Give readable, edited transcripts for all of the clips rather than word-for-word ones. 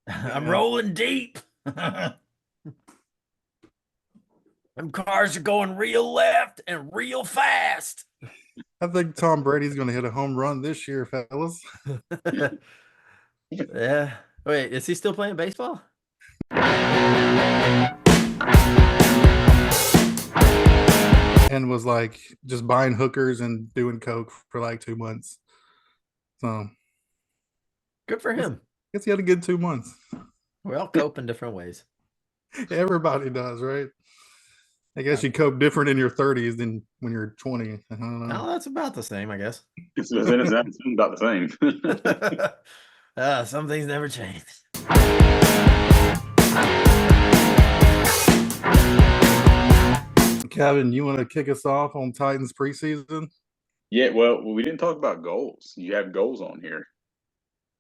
I'm Yeah. rolling deep. Them cars are going real left and real fast. I think Tom Brady's going to hit a home run this year, fellas. Yeah. Wait, is he still playing baseball? And was like just buying hookers and doing coke for like 2 months. So Good for guess, him. guess he had a good 2 months. We all cope in different ways. Everybody does, right? I guess Uh, you cope different in your 30s than when you're 20. I don't know. no, that's about the same, I guess. It's about the same. Some things never change. Kevin, you want to kick us off on Titans preseason? Yeah, well, we didn't talk about goals. You have goals on here,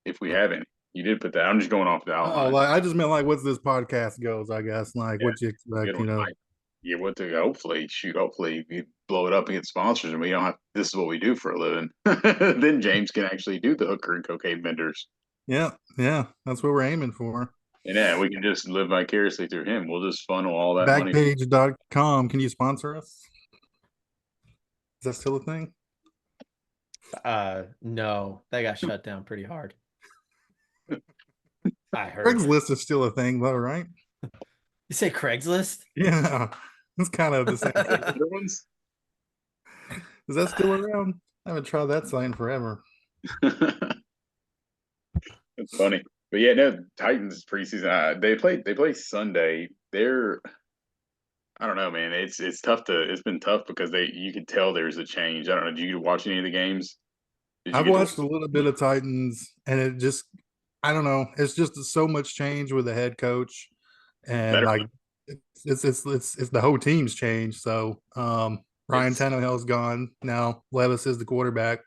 if we have any. You did put that. I'm just going off the Oh, outline. like I just meant like what's this podcast goes, I guess. Like Yeah, what you good expect, one. Like, yeah, what to hopefully shoot. Hopefully, we blow it up and get sponsors, and we don't have. This is what we do for a living. Then James can actually do the hooker and cocaine vendors, Yeah, yeah. That's what we're aiming for. and yeah, we can just live vicariously through him. We'll just funnel all that money. Backpage.com. Can you sponsor us? Is that still a thing? No, that got shut down pretty hard. I heard. Craigslist is still a thing though, right? You say Craigslist? Yeah. It's kind of the same Like thing. the other ones. Is that still around? I haven't tried that sign forever. It's funny, but yeah, no Titans preseason. They play Sunday. I don't know, man. It's tough to. It's been tough because you could tell there's a change. I don't know. Did you watch any of the games? Did you I've get to? watched a little bit of Titans, and it just, I don't know. It's just so much change with the head coach, and Better. like it's the whole team's changed. So Ryan It's Tannehill's gone now. Levis is the quarterback.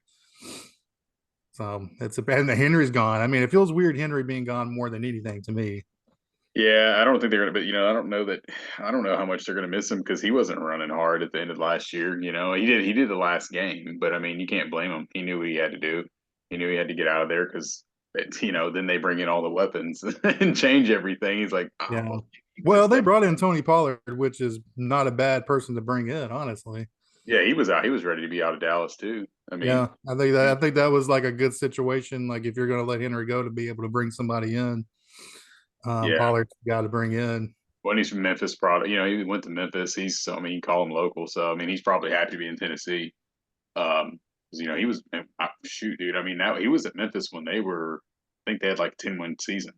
So it's a and the Henry's gone. I mean, it feels weird Henry being gone more than anything to me. yeah. I don't think they're gonna. But I don't know that. I don't know how much they're gonna miss him because he wasn't running hard at the end of last year. He did. He did the last game, but I mean, you can't blame him. He knew what he had to do. He knew he had to get out of there because. Then they bring in all the weapons and change everything. He's like, Yeah. oh, you Well, messed they up. brought in Tony Pollard, which is not a bad person to bring in, honestly. Yeah, he was out. He was ready to be out of Dallas too. I mean, Yeah, I think that was like a good situation. Like if you're going to let Henry go, to be able to bring somebody in, yeah. Pollard's got to bring in. When he's from Memphis, probably he went to Memphis. I mean, you call him local, so I mean, he's probably happy to be in Tennessee. 'Cause, he was shoot, dude. I mean, now he was at Memphis when they were. I think they had like 10-win season.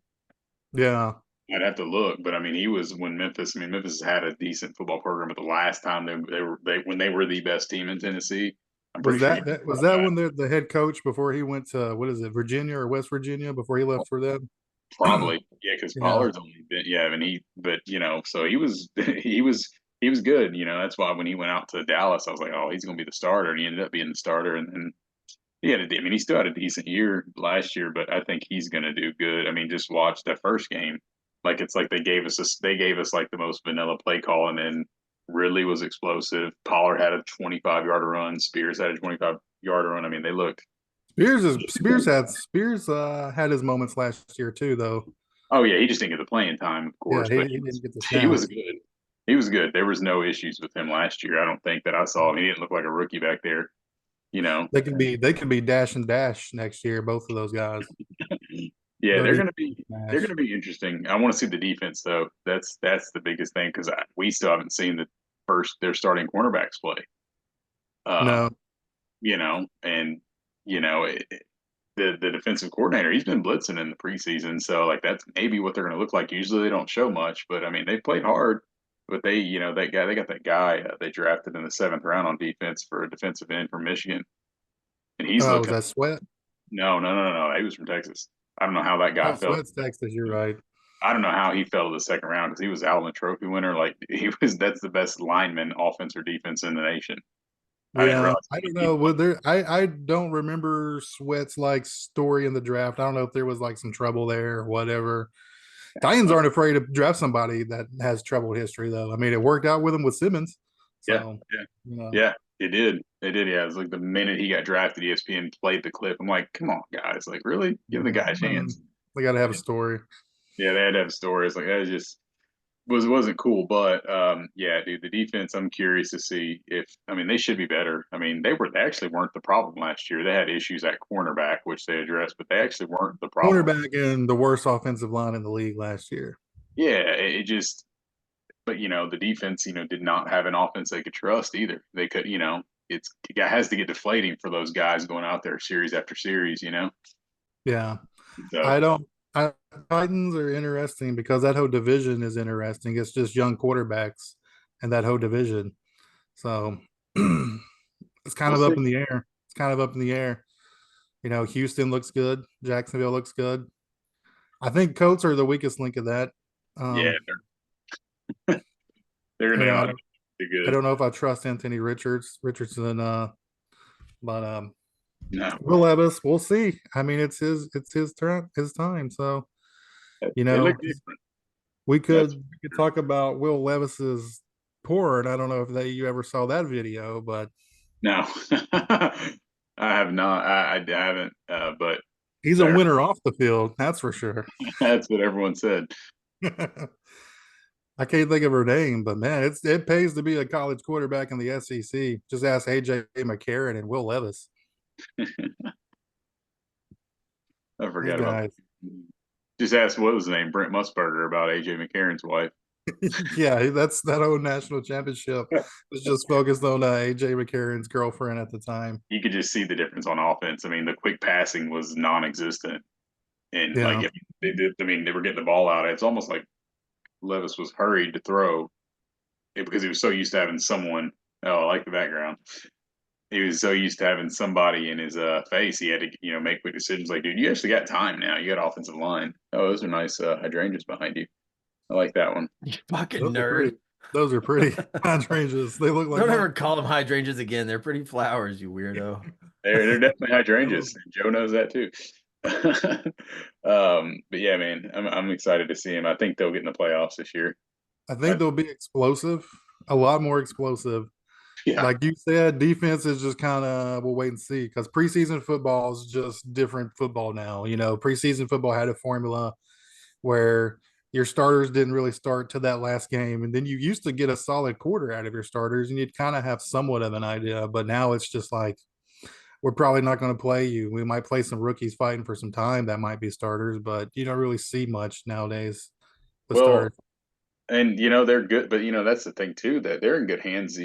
Yeah, I'd have to look, but I mean, he was when Memphis. I mean, Memphis had a decent football program, but the last time they were the best team in Tennessee. I'm was pretty sure he that when the head coach before he went to what is it, Virginia or West Virginia before he left for them? probably, yeah, because Yeah, Pollard's only been, yeah, I mean, but so he was, he was good. That's why when he went out to Dallas, I was like, oh, he's going to be the starter, and he ended up being the starter, and I mean, he still had a decent year last year, but I think he's going to do good. I mean, just watch that first game, like it's like they gave us like the most vanilla play call, and then Ridley was explosive. Pollard had a 25-yard run. Spears had a 25-yard run. I mean, they looked. Spears had his moments last year too, though. Oh yeah, he just didn't get the playing time, of Yeah, course, he, but he didn't get the he was snaps. good. He was good. There was no issues with him last year. I don't think that I saw him. He didn't look like a rookie back there. You know. They can be dash and dash next year, both of those guys. Yeah, Go they're deep gonna be they're dash. gonna be interesting. I want to see the defense though. That's the biggest thing because we still haven't seen their starting cornerbacks play. Um, No, and the defensive coordinator he's been blitzing in the preseason, so like that's maybe what they're gonna look like. Usually they don't show much, but I mean they played hard. But they got that guy they drafted in the seventh round on defense for a defensive end from Michigan, and he's was looking. that Sweat? No, no, no, no. He was from Texas. I don't know how that guy Oh, fell. Sweat's Texas. You're right. I don't know how he fell to the second round because he was Outland Trophy winner. Like he was, that's the best lineman, offense or defense in the nation. I didn't Yeah, realize I how many don't know. people. Would there? I don't remember Sweat's like story in the draft. I don't know if there was like some trouble there or whatever. Titans aren't afraid to draft somebody that has troubled history, though. I mean, it worked out with him with Simmons, Yeah, so yeah, you know, yeah. It did. It did. Yeah, it was like the minute he got drafted, ESPN played the clip. I'm like, come on, guys! Like, really, give the guy a mm, chance. they got to have a story. Yeah, they had to have stories like that. Just wasn't cool, but yeah, dude, the defense. I'm curious to see if I mean they should be better. I mean they actually weren't the problem last year. They had issues at cornerback, which they addressed, but they actually weren't the problem. Cornerback and the worst offensive line in the league last year. Yeah, it just. But the defense, did not have an offense they could trust either. They could, it has to get deflating for those guys going out there series after series. Yeah. So I don't. Titans are interesting because that whole division is interesting. It's just young quarterbacks and that whole division. So it's kind we'll of up see. in the air. It's kind of up in the air. Houston looks good. Jacksonville looks good. I think Colts are the weakest link of that. Yeah, they're You know, gonna I be don't, I good. don't know if I trust Anthony Richardson, but No, Will Levis, we'll see. I mean, it's his turn, his time. So you they know, look different. we That's could we could talk about Will Levis's porn. I don't know if you ever saw that video, but no. I have not. I haven't. But he's a there, winner off the field. That's for sure. that's what everyone said. I can't think of her name, but man, it pays to be a college quarterback in the SEC. Just ask AJ McCarron and Will Levis. I Those forgot about. guys. Just ask what was his name, Brent Musburger, about AJ McCarron's wife. Yeah, that's that whole national championship was just focused on AJ McCarron's girlfriend at the time. You could just see the difference on offense. I mean, the quick passing was non-existent, and like Yeah, if they did, I mean, they were getting the ball out. It's almost like Levis was hurried to throw because he was so used to having someone. Oh, I like the background. He was so used to having somebody in his face. He had to, make quick decisions. Like, dude, you actually got time now. You got offensive line. Oh, those are nice hydrangeas behind you. I like that one. You fucking those are nerd. pretty. Those are pretty hydrangeas. They look like Don't mine. ever call them hydrangeas again. They're pretty flowers, you weirdo. They're definitely hydrangeas. Joe knows that too. But yeah, man, I'm excited to see him. I think they'll get in the playoffs this year. I think they'll be explosive, a lot more explosive. Yeah. Like you said, defense is just kind of we'll wait and see because preseason football is just different football now. Preseason football had a formula where your starters didn't really start to that last game, and then you used to get a solid quarter out of your starters, and you'd kind of have somewhat of an idea. But now it's just like we're probably not going to play you. We might play some rookies fighting for some time that might be starters, but you don't really see much nowadays with Well, starters. and they're good, but that's the thing too, that they're in good hands,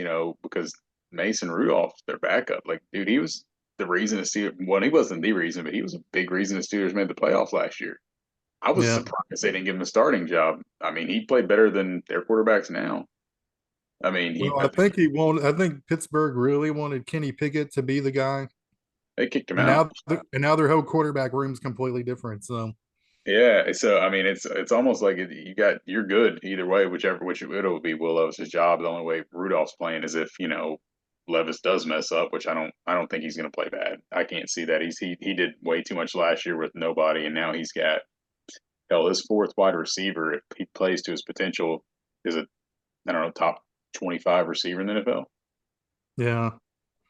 because Mason Rudolph, their backup, like, dude, he was the reason the Steelers. Well, he wasn't the reason, but he was a big reason the Steelers made the playoffs last year. I was Yeah. surprised they didn't give him a starting job. I mean, he played better than their quarterbacks now. I mean, Well, I think he wanted. I think Pittsburgh really wanted Kenny Pickett to be the guy, they kicked him and out. now their whole quarterback room's completely different. So Yeah, so I mean, it's almost like you're good either way, which it'll be Will Levis's job. The only way Rudolph's playing is if Levis does mess up, which I don't think he's going to play bad. I can't see that. He did way too much last year with nobody, and now he's got his fourth wide receiver. If he plays to his potential, is a I don't know top 25 receiver in the NFL. yeah,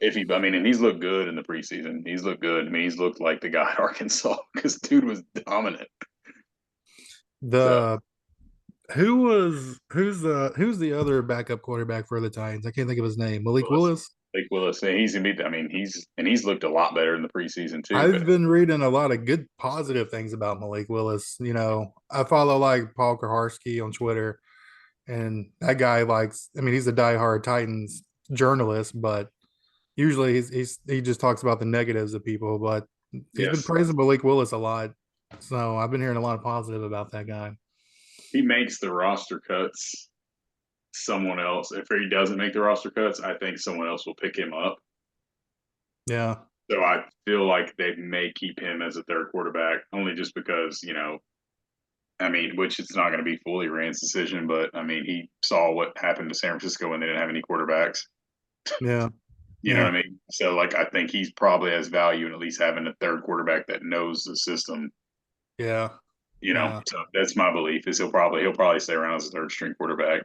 I mean, and he's looked good in the preseason. He's looked good. I mean, he's looked like the guy at Arkansas because dude was dominant. So. the who's the other backup quarterback for the Titans? I can't think of his name. Malik Willis. Willis. Like Willis, and he's gonna be. I mean, he's looked a lot better in the preseason too. But I've been reading a lot of good positive things about Malik Willis. I follow like Paul Kaharski on Twitter, and that guy likes. I mean, he's a diehard Titans journalist, but usually he just talks about the negatives of people. But he's been yes, praising Malik Willis a lot, so I've been hearing a lot of positive about that guy. he makes the roster cuts. Someone else, if he doesn't make the roster cuts, I think someone else will pick him up. Yeah, So I feel like they may keep him as a third quarterback, only just because I mean, which it's not going to be fully Rand's decision, but I mean, he saw what happened to San Francisco when they didn't have any quarterbacks. yeah, You know yeah, what I mean? So, like, I think he's probably has value in at least having a third quarterback that knows the system. yeah, yeah. So that's my belief is he'll probably stay around as a third string quarterback.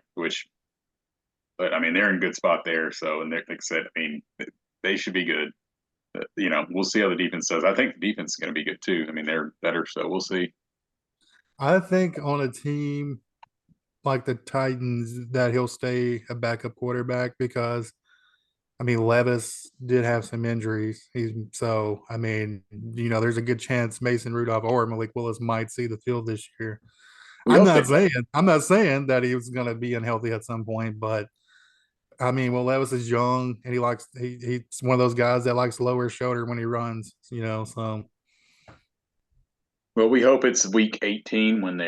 But I mean, they're in good spot there. So, and like I said, I mean, they should be good. We'll see how the defense does. I think the defense is going to be good too. I mean, they're better, so we'll see. I think on a team like the Titans that he'll stay a backup quarterback because I mean Levis did have some injuries. I mean, there's a good chance Mason Rudolph or Malik Willis might see the field this year. We hope they. I'm not saying that he was gonna be unhealthy at some point, but I mean, well, Levis is young and he's one of those guys that likes to lower his shoulder when he runs, so Well, we hope it's week 18 when they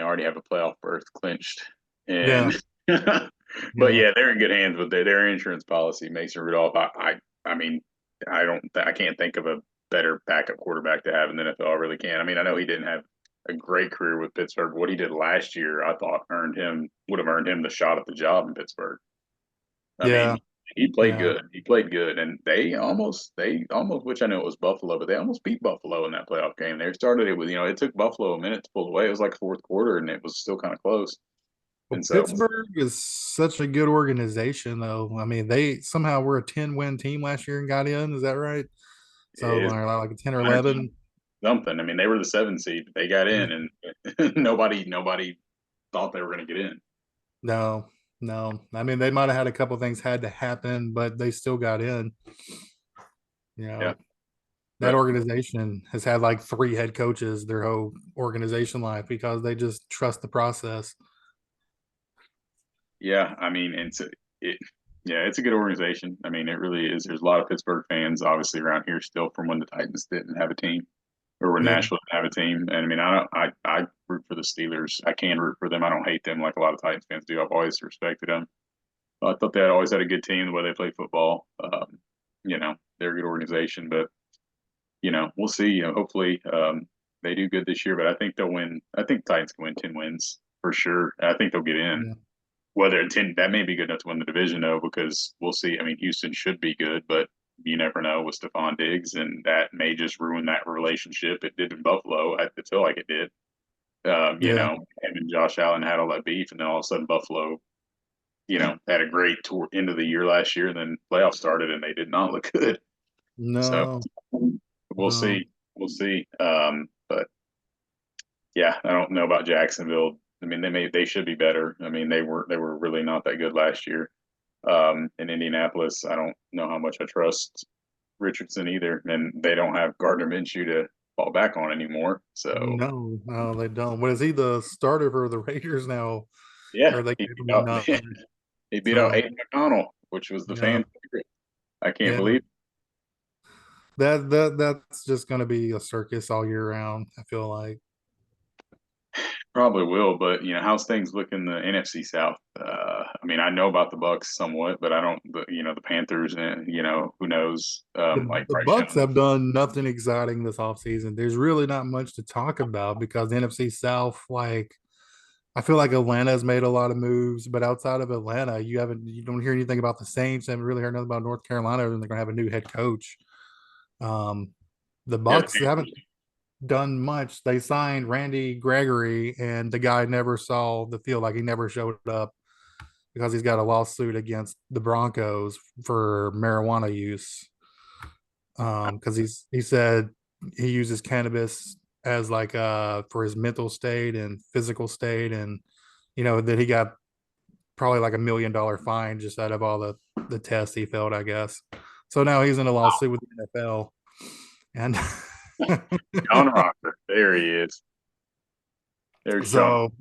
already have a playoff berth clinched. yeah, And but yeah. yeah, they're in good hands with their insurance policy. Mason Rudolph, I mean, I can't think of a better backup quarterback to have in the NFL. I really can't. I mean, I know he didn't have a great career with Pittsburgh. What he did last year, I thought would have earned him the shot at the job in Pittsburgh. I Yeah, mean, he played yeah. good. He played good, and they almost, which I know it was Buffalo, but they almost beat Buffalo in that playoff game. They started it with, it took Buffalo a minute to pull away. It was like fourth quarter, and it was still kind of close. Well, And so Pittsburgh is such a good organization, though. I mean, they somehow were a 10-win team last year and got in. Is that right? So it is like a 10 or 100 11. something. I mean, they were the 7 seed. They got Yeah. in, and nobody thought they were going to get in. No, no. I mean, they might have had a couple things had to happen, but they still got in. You Yeah, know, that but organization has had like 3 head coaches their whole organization life because they just trust the process. yeah, I mean, it. Yeah, it's a good organization. I mean, it really is. There's a lot of Pittsburgh fans, obviously, around here still from when the Titans didn't have a team. Or when Yeah. Nashville didn't have a team. And I mean, I root for the Steelers. I can root for them. I don't hate them like a lot of Titans fans do. I've always respected them. I thought they had always had a good team the way they play football. They're a good organization, but we'll see. Hopefully, they do good this year. But I think they'll win. I think Titans can win 10 wins for sure. I think they'll get in. Yeah. Whether 10 that may be good enough to win the division though, because we'll see. I mean, Houston should be good, but you never know with Stephon Diggs, and that may just ruin that relationship. It did in Buffalo. I feel like it did. Yeah. Him and Josh Allen had all that beef, and then all of a sudden Buffalo, had a great tour end of the year last year, and then playoffs started, and they did not look good. So No, we'll no. see. We'll see. But yeah, I don't know about Jacksonville. I mean, they should be better. I mean, they were really not that good last year. In Indianapolis, I don't know how much I trust Richardson either, and they don't have Gardner Minshew to fall back on anymore. So No, no, they don't. What is he the starter for the Raiders now? yeah, Or they he gave beat him out another. he beat out So Aiden McConnell, which was the yeah, fan favorite. I can't yeah. believe That's just gonna be a circus all year round, I feel like. probably will, but how's things look in the NFC South? I mean, I know about the Bucks somewhat, but I don't. The Panthers, and who knows? Like The Bryce Bucks Young. have done nothing exciting this offseason. There's really not much to talk about because the NFC South, like I feel like Atlanta's made a lot of moves, but outside of Atlanta, you don't hear anything about the Saints. Haven't really heard nothing about North Carolina, and they're gonna have a new head coach. Um, the Yeah, the Bucks haven't Panthers. done much. They signed Randy Gregory, and the guy never saw the field. Like he never showed up because he's got a lawsuit against the Broncos for marijuana use. Because he said he uses cannabis as like for his mental state and physical state, and that he got probably like $1 million fine just out of all the tests he failed, I guess. So now he's in a lawsuit with the NFL, and John Rocker. There he is. There's John. so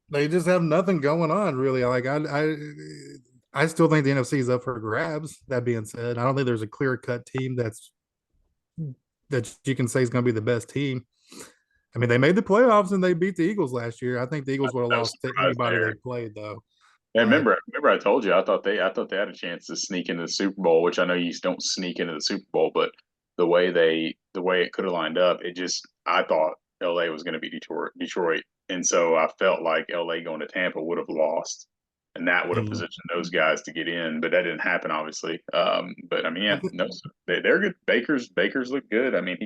they just have nothing going on really. Like I still think the NFC is up for grabs. That being said, I don't think there's a clear cut team that you can say is going to be the best team. I mean, they made the playoffs and they beat the Eagles last year. I think the Eagles would have No lost to surprise anybody they there. played though. And But remember, I told you I thought they had a chance to sneak into the Super Bowl, which I know you don't sneak into the Super Bowl, but the way it could have lined up, I thought LA was going to be Detroit, and so I felt like LA going to Tampa would have lost, and that would have mm, positioned those guys to get in, but that didn't happen, obviously. But I mean, I yeah, think no, they're good. Baker's look good. I mean,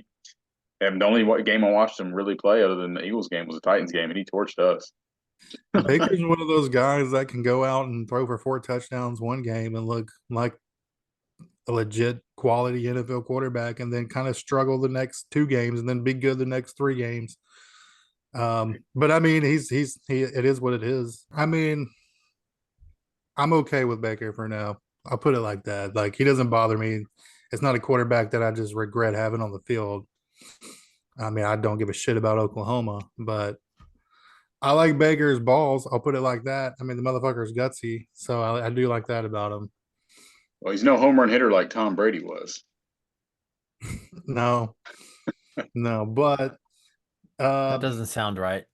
and the only game I watched him really play other than the Eagles game was the Titans game, and he torched us. Baker's one of those guys that can go out and throw for 4 touchdowns one game and look like a legit quality NFL quarterback, and then kind of struggle the next 2 games and then be good the next 3 games. But I mean, it is what it is. I mean, I'm okay with Baker for now. I'll put it like that. Like he doesn't bother me. It's not a quarterback that I just regret having on the field. I mean, I don't give a shit about Oklahoma, but I like Baker's balls. I'll put it like that. I mean, the motherfucker's gutsy, so I do like that about him. Well, he's no home run hitter like Tom Brady was. No, no, but That doesn't sound right.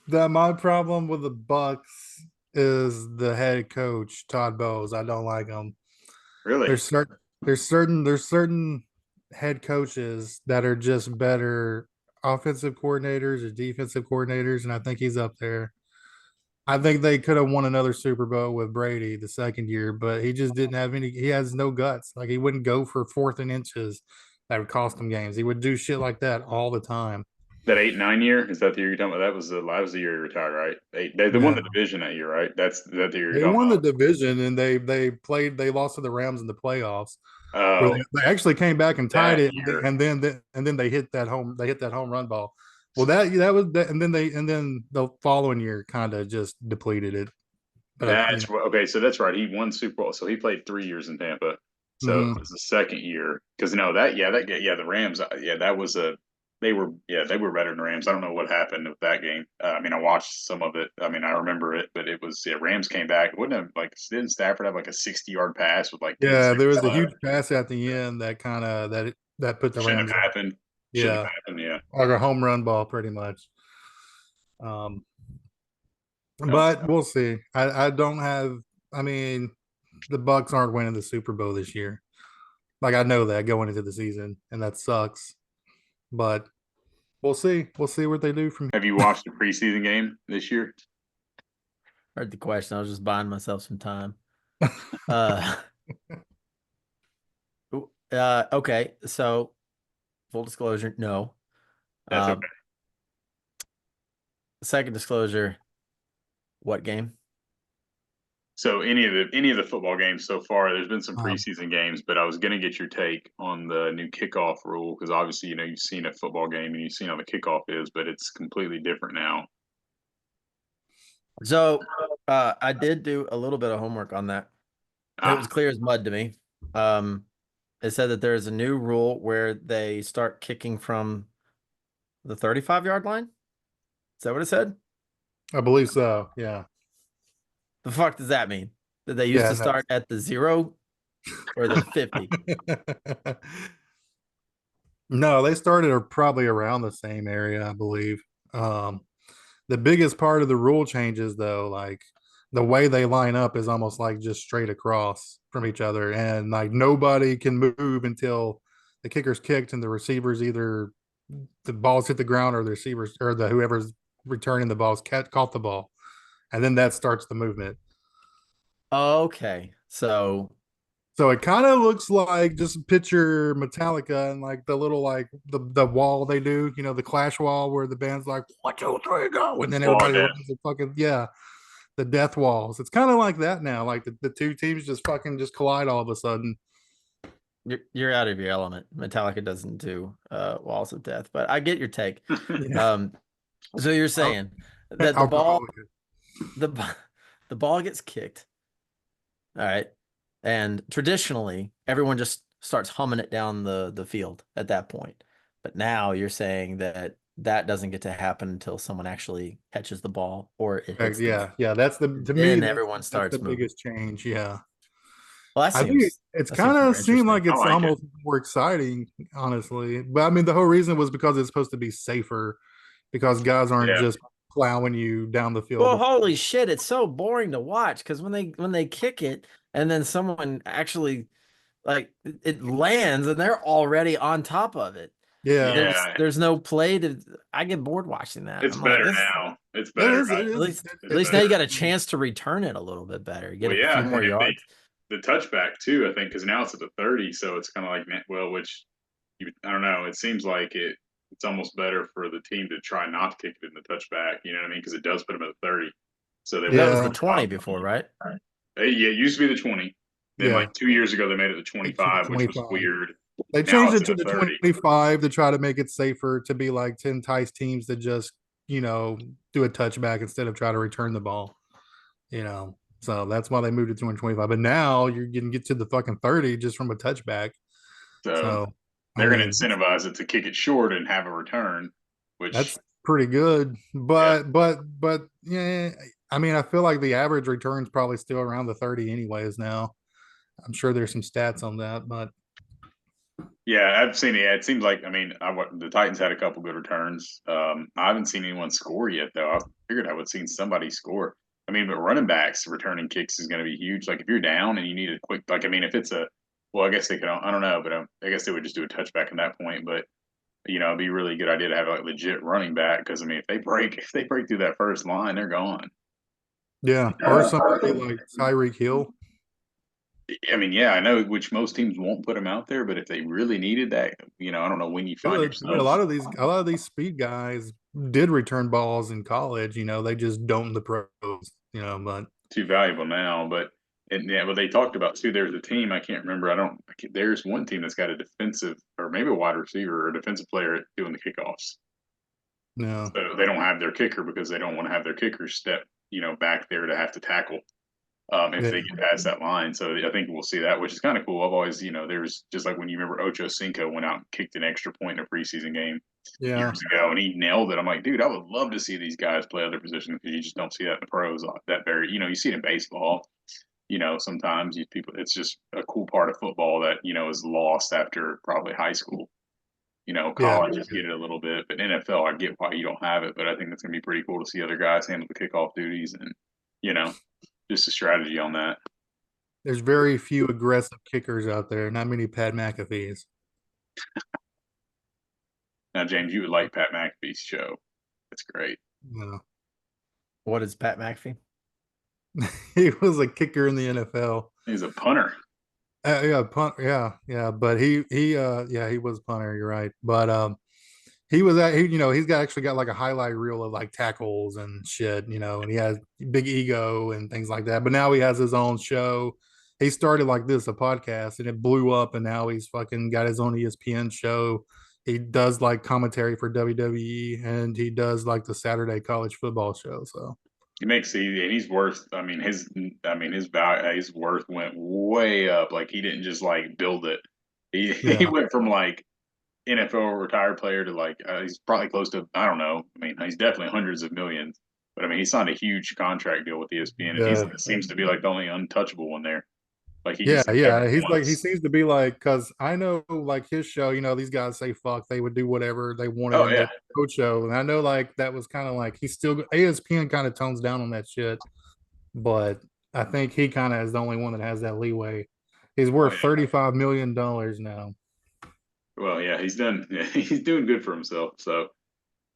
my problem with the Bucks is the head coach Todd Bowles. I don't like him. Really? There's certain head coaches that are just better offensive coordinators or defensive coordinators, and I think he's up there. I think they could have won another Super Bowl with Brady the second year, but he just didn't have any. He has no guts. Like he wouldn't go for fourth and inches that would cost him games. He would do shit like that all the time. That 8-9 year, is that the year you're talking about? That was the year he retired, right? They won the No. division that year, right? Is that the year you're They talking won the about? division and they lost to the Rams in the playoffs. Where Oh, they actually came back and tied that it, year. and then they hit that home run ball. Well, that was that, and then the following year kind of just depleted it. But Okay. So that's right. He won Super Bowl. So he played 3 years in Tampa. So it mhm. was the second year. Because no, the Rams. That was a. They were better than the Rams. I don't know what happened with that game. I mean, I watched some of it. I mean, I remember it, but it was Rams came back. Wouldn't have didn't Stafford have like a 60-yard pass with like 10 Yeah, there seconds was a huge left? pass at the end that kind of that put the Shouldn't Rams have up. happened. Shouldn't Yeah, have happened. Yeah. like a home run ball, pretty much. Um, Nope. but we'll see. I don't have. I mean, the Bucks aren't winning the Super Bowl this year. Like I know that going into the season, and that sucks. But we'll see. We'll see what they do from. Have you watched the preseason game this year? Heard the question. I was just buying myself some time. Uh, okay. So, full disclosure, no. That's okay. Second disclosure, what game? So any of the football games so far, there's been some Um, preseason games, but I was going to get your take on the new kickoff rule because obviously you've seen a football game and you've seen how the kickoff is, but it's completely different now. So, I did do a little bit of homework on that. It was clear as mud to me. It said that there is a new rule where they start kicking from the 35-yard line. Is that what it said? I believe so. Yeah. The fuck does that mean? Did they used Yeah. to start at the 0 or the 50? No, they started probably around the same area, I believe. Um, the biggest part of the rule changes, though, like the way they line up is almost like just straight across from each other, and like nobody can move until the kicker's kicked and the receivers either the balls hit the ground or the receivers or the whoever's returning the balls caught the ball, and then that starts the movement. Okay. So it kind of looks like just picture Metallica and like the little like the wall they do, the clash wall where the band's like 1, 2, 3, go, and then everybody runs the fucking the death walls. It's kind of like that now. Like the two teams just fucking just collide all of a sudden. you're out of your element. Metallica doesn't do walls of death, but I get your take. Yeah. So you're saying that the ball the ball gets kicked. All right. And traditionally, everyone just starts humming it down the field at that point. But now you're saying that doesn't get to happen until someone actually catches the ball or it hits the ground. Yeah. That's to me, Then everyone that's starts the moving. biggest change. Yeah. Well, that I think seems it's that seems kind more of seemed like I it's like it. almost more exciting, honestly. But I mean, the whole reason was because it's supposed to be safer because guys aren't Yeah. just plowing you down the field. Well, holy shit, it's so boring to watch because when they kick it and then someone actually like it lands and they're already on top of it. Yeah. Yeah. There's no play to. I get bored watching that. It's I'm like, better this now. It's It better. is. It at is. least It's at least now better. you got a chance to return it a little bit better. Get Well, a few yeah, more and if yards. the touchback too, I think, because now it's at the 30, so it's kind of like which I don't know. It seems like it's almost better for the team to try not to kick it in the touchback. You know what I mean? Because it does put them at the 30. So they That was Yeah. the 20 before, right? Yeah, it used to be the 20. Then Yeah. like 2 years ago they made it the It's 25, which was 25. weird. They Now changed it's it to in the the 30. 25 to try to make it safer to be like to entice teams to just, do a touchback instead of try to return the ball. So that's why they moved it to 25. But now you're gonna get to the fucking 30 just from a touchback. So So I they're going to mean incentivize it to kick it short and have a return, which that's pretty good. yeah, But yeah, I mean I feel like the average return's probably still around the 30 anyways now. I'm sure there's some stats on that, but yeah, I've seen it. Yeah, it seems like the Titans had a couple good returns. I haven't seen anyone score yet, though. I figured I would have seen somebody score. I mean, but running backs returning kicks is going to be huge. Like if you're down and you need a quick, like I mean, if it's a, well, I guess they could. I don't know, but I guess they would just do a touchback at that point. But it'd be a really good idea to have like legit running back because I mean, if they break through that first line, they're gone. yeah, or somebody like Tyreek Hill. I mean, yeah, I know which most teams won't put him out there, but if they really needed that, I don't know when you find Good. I mean, a yourself. lot of these speed guys did return balls in college. They just don't in the pros. But Too valuable now. But and yeah, but they talked about too. There's a team I can't remember. There's one team that's got a defensive or maybe a wide receiver or a defensive player doing the kickoffs. no, So they don't have their kicker because they don't want to have their kicker step back there to have to tackle. If yeah, they get past that line. So I think we'll see that, which is kind of cool. I've always, there's just like when you remember Ocho Cinco went out and kicked an extra point in a preseason game yeah, years ago, and he nailed it. I'm like, dude, I would love to see these guys play other positions because you just don't see that in the pros. That very, you see it in baseball. Sometimes people, it's just a cool part of football that is lost after probably high school. yeah. Colleges get it a little bit, but NFL, I get why you don't have it, but I think that's going to be pretty cool to see other guys handle the kickoff duties and you know just a strategy on that. There's very few aggressive kickers out there. Not many Pat McAfee's. Now, James, you would like Pat McAfee's show. It's great. No. What is Pat McAfee? He was a kicker in the NFL. He's a punter. Yeah, punt. Yeah. But he was a punter. You're right. But he was he's actually got like a highlight reel of like tackles and shit. And he has big ego and things like that. But now he has his own show. He started like this, a podcast, and it blew up. And now he's fucking got his own ESPN show. He does like commentary for WWE, and he does like the Saturday college football show. So He makes and he's worth. His value, his worth went way up. Like he didn't just like build it. He yeah, went from like NFL retired player to like he's probably close to I don't know. I mean, he's definitely hundreds of millions. But I mean, he signed a huge contract deal with ESPN, and he yeah. seems to be like the only untouchable one there. Like he Yeah, gets to do yeah. whatever he He's like he wants. seems to be like because I know like his show, these guys say fuck, they would do whatever they wanted Oh in yeah, their coach show. And I know like that was kind of like he's still ESPN kind of tones down on that shit, but I think he kind of is the only one that has that leeway. He's oh worth yeah. $35 million now. Well, yeah, he's done. He's doing good for himself. So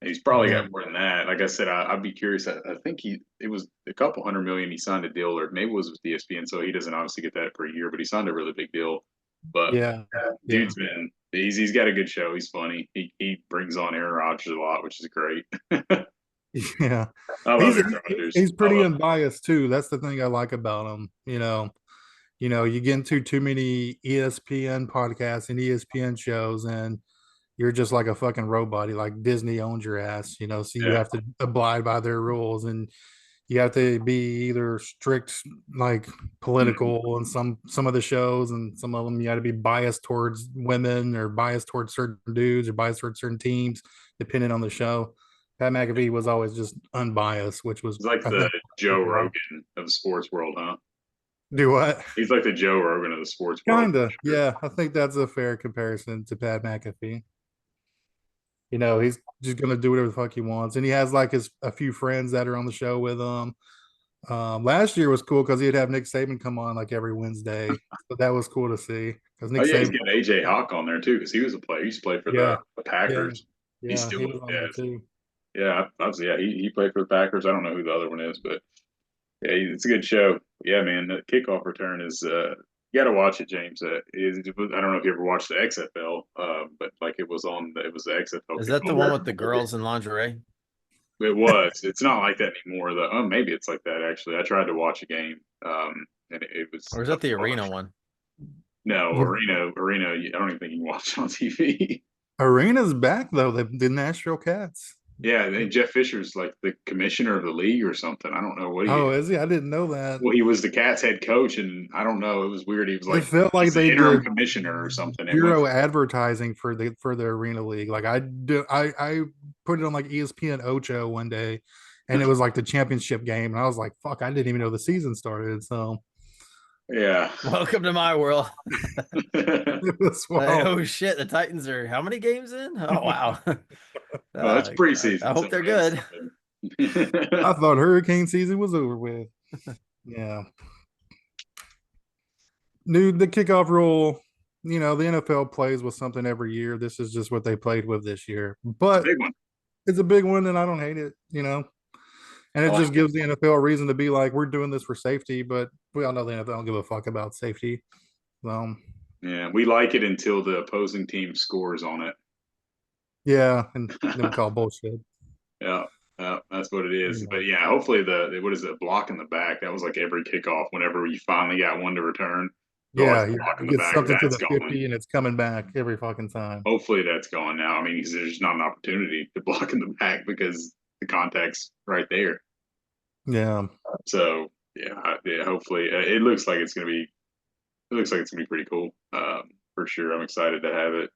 he's probably Yeah. got more than that. Like I said, I'd be curious. I think it was a couple $100 million he signed a deal, or maybe it was with ESPN. So he doesn't obviously get that per year, but he signed a really big deal. But Yeah. Yeah. dude's been he's got a good show. He's funny. He brings on Aaron Rodgers a lot, which is great. Yeah. I love He's Aaron Rodgers. he's I pretty love. unbiased too. That's the thing I like about him. You get into too many ESPN podcasts and ESPN shows, and you're just like a fucking robot. Like Disney owns your ass, so you Yeah. have to abide by their rules, and you have to be either strict, like Mhm. political in some of the shows, and some of them you got to be biased towards women or biased towards certain dudes or biased towards certain teams, depending on the show. Pat McAfee was always just unbiased, which was He's like I the think Joe Rogan of the sports world, huh? do what. He's like the Joe Rogan of the sports world Kinda, for sure. yeah. I think that's a fair comparison to Pat McAfee. He's just gonna do whatever the fuck he wants, and he has like his a few friends that are on the show with him. Last year was cool because he'd have Nick Saban come on like every Wednesday, so that was cool to see. Because Oh Nick yeah, he's Saban, getting AJ Hawk on there too because he was a player. He used to play for yeah, the yeah, Packers. He's yeah, still he was on yeah there too. yeah. Yeah, he played for the Packers. I don't know who the other one is, but yeah, it's a good show. Yeah, man, the kickoff return is you got to watch it, James. I don't know if you ever watched the XFL, but like it was the XFL Is that the one with kickoff. the girls in lingerie? It was. It's not like that anymore though. Oh, maybe it's like that actually. I tried to watch a game, and it was Or is that the arena one? No, Arena. I don't even think you can watch on TV. Arena's back though. The Nashville Cats. Yeah, and Jeff Fisher's like the commissioner of the league or something. I don't know what he Oh, is. is he? I didn't know that. Well, he was the Cats head coach, and I don't know. It was weird. He was It like felt like he's the they interim did commissioner or something. It went zero advertising for the Arena League. Like I put it on like ESPN Ocho one day, and it was like the championship game, and I was like, "Fuck!" I didn't even know the season started. So yeah. Welcome to my world. it was Like, wild. oh shit, the Titans are how many games in? Oh wow. Well, it's preseason. I hope so they're maybe good. I thought hurricane season was over with. Yeah. The kickoff rule, the NFL plays with something every year. This is just what they played with this year. It's a But big one. it's a big one, and I don't hate it. And I it like just it. gives the NFL a reason to be like, we're doing this for safety, but we all know the NFL don't give a fuck about safety. Yeah, we like it until the opposing team scores on it. Yeah, and then we call bullshit. Yeah, that's what it is. Yeah, But yeah, hopefully what is it? Block in the back. That was like every kickoff. Whenever you finally got one to return, always yeah, block in you the get back. something to That's the gone. 50 and it's coming back every fucking time. Hopefully that's gone now. I mean, 'cause there's not an opportunity to block in the back because the contact's right there. Yeah. So yeah. Hopefully, it looks like it's gonna be. It looks like it's gonna be pretty cool. For sure. I'm excited to have it.